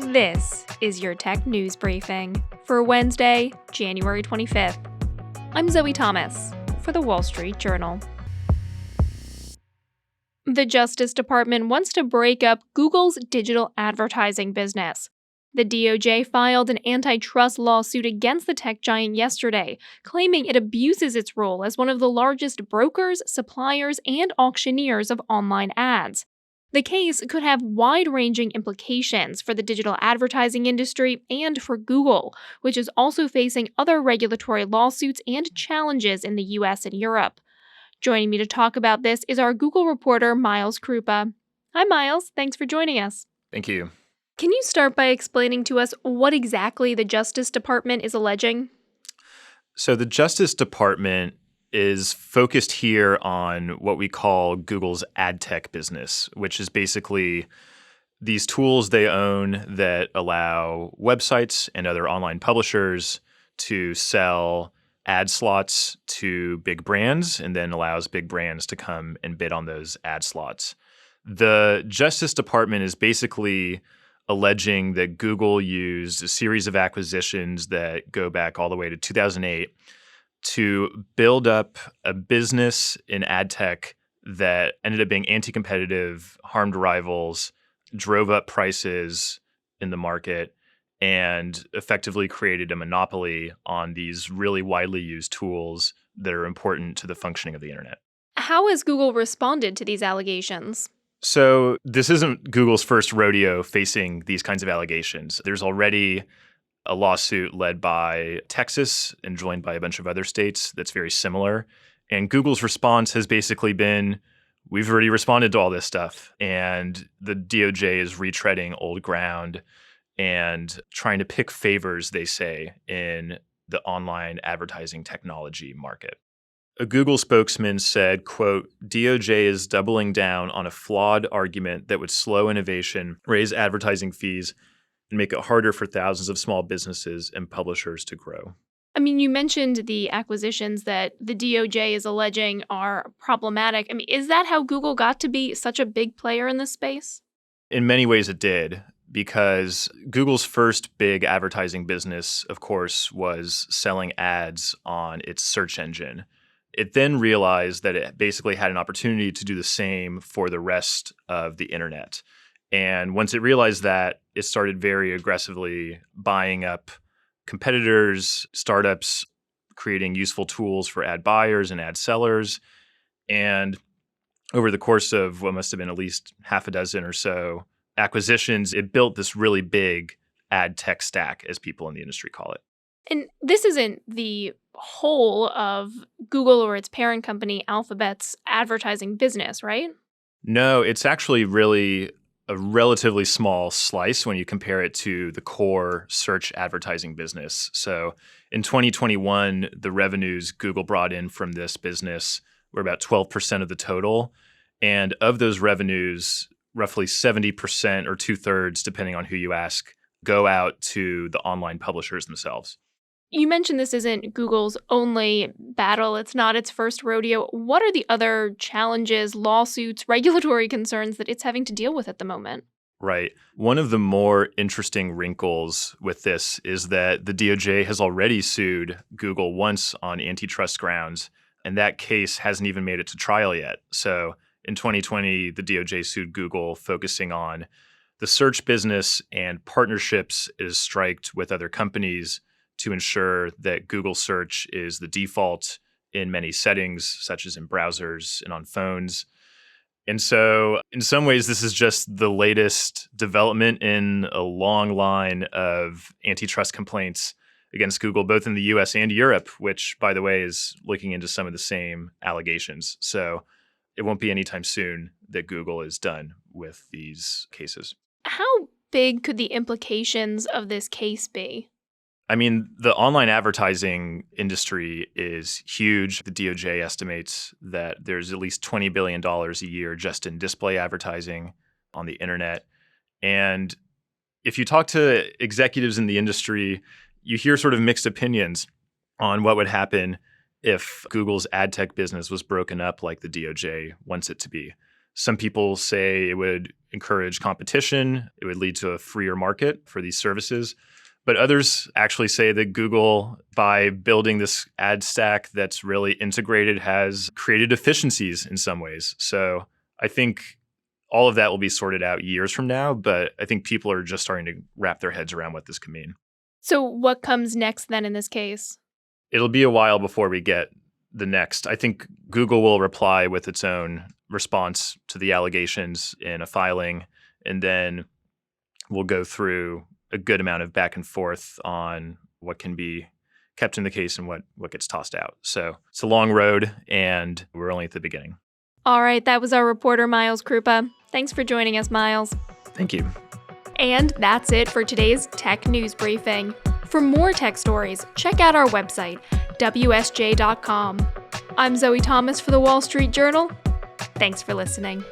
This is your tech news briefing for Wednesday, January 25th. I'm Zoe Thomas for the Wall Street Journal. The Justice Department wants to break up Google's digital advertising business. The DOJ filed an antitrust lawsuit against the tech giant yesterday, claiming it abuses its role as one of the largest brokers, suppliers, and auctioneers of online ads. The case could have wide-ranging implications for the digital advertising industry and for Google, which is also facing other regulatory lawsuits and challenges in the US and Europe. Joining me to talk about this is our Google reporter, Miles Kruppa. Hi, Miles. Thanks for joining us. Thank you. Can you start by explaining to us what exactly the Justice Department is alleging? So the Justice Department is focused here on what we call Google's ad tech business, which is basically these tools they own that allow websites and other online publishers to sell ad slots to big brands and then allows big brands to come and bid on those ad slots. The Justice Department is basically alleging that Google used a series of acquisitions that go back all the way to 2008 to build up a business in ad tech that ended up being anti-competitive, harmed rivals, drove up prices in the market, and effectively created a monopoly on these really widely used tools that are important to the functioning of the internet. How has Google responded to these allegations? So this isn't Google's first rodeo facing these kinds of allegations. There's already a lawsuit led by Texas and joined by a bunch of other states that's very similar. And Google's response has basically been, we've already responded to all this stuff. And the DOJ is retreading old ground and trying to pick favors, they say, in the online advertising technology market. A Google spokesman said, quote, DOJ is doubling down on a flawed argument that would slow innovation, raise advertising fees, and make it harder for thousands of small businesses and publishers to grow. I mean, you mentioned the acquisitions that the DOJ is alleging are problematic. I mean, is that how Google got to be such a big player in this space? In many ways it did, because Google's first big advertising business, of course, was selling ads on its search engine. It then realized that it basically had an opportunity to do the same for the rest of the internet. And once it realized that, it started very aggressively buying up competitors, startups, creating useful tools for ad buyers and ad sellers. And over the course of what must have been at least half a dozen or so acquisitions, it built this really big ad tech stack, as people in the industry call it. And this isn't the whole of Google or its parent company, Alphabet's advertising business, right? No, it's actually really a relatively small slice when you compare it to the core search advertising business. So in 2021, the revenues Google brought in from this business were about 12% of the total. And of those revenues, roughly 70% or two-thirds, depending on who you ask, go out to the online publishers themselves. You mentioned this isn't Google's only battle. It's not its first rodeo. What are the other challenges, lawsuits, regulatory concerns that it's having to deal with at the moment? Right. One of the more interesting wrinkles with this is that the DOJ has already sued Google once on antitrust grounds, and that case hasn't even made it to trial yet. So in 2020, the DOJ sued Google, focusing on the search business and partnerships it has striked with other companies to ensure that Google search is the default in many settings, such as in browsers and on phones. And so in some ways, this is just the latest development in a long line of antitrust complaints against Google, both in the US and Europe, which, by the way, is looking into some of the same allegations. So it won't be anytime soon that Google is done with these cases. How big could the implications of this case be? I mean, the online advertising industry is huge. The DOJ estimates that there's at least $20 billion a year just in display advertising on the internet. And if you talk to executives in the industry, you hear sort of mixed opinions on what would happen if Google's ad tech business was broken up like the DOJ wants it to be. Some people say it would encourage competition, it would lead to a freer market for these services. But others actually say that Google, by building this ad stack that's really integrated, has created efficiencies in some ways. So I think all of that will be sorted out years from now, but I think people are just starting to wrap their heads around what this could mean. So what comes next then in this case? It'll be a while before we get the next. I think Google will reply with its own response to the allegations in a filing, and then we'll go through a good amount of back and forth on what can be kept in the case and what gets tossed out. So it's a long road, and we're only at the beginning. All right, that was our reporter, Miles Kruppa. Thanks for joining us, Miles. Thank you. And that's it for today's Tech News Briefing. For more tech stories, check out our website, WSJ.com. I'm Zoe Thomas for the Wall Street Journal. Thanks for listening.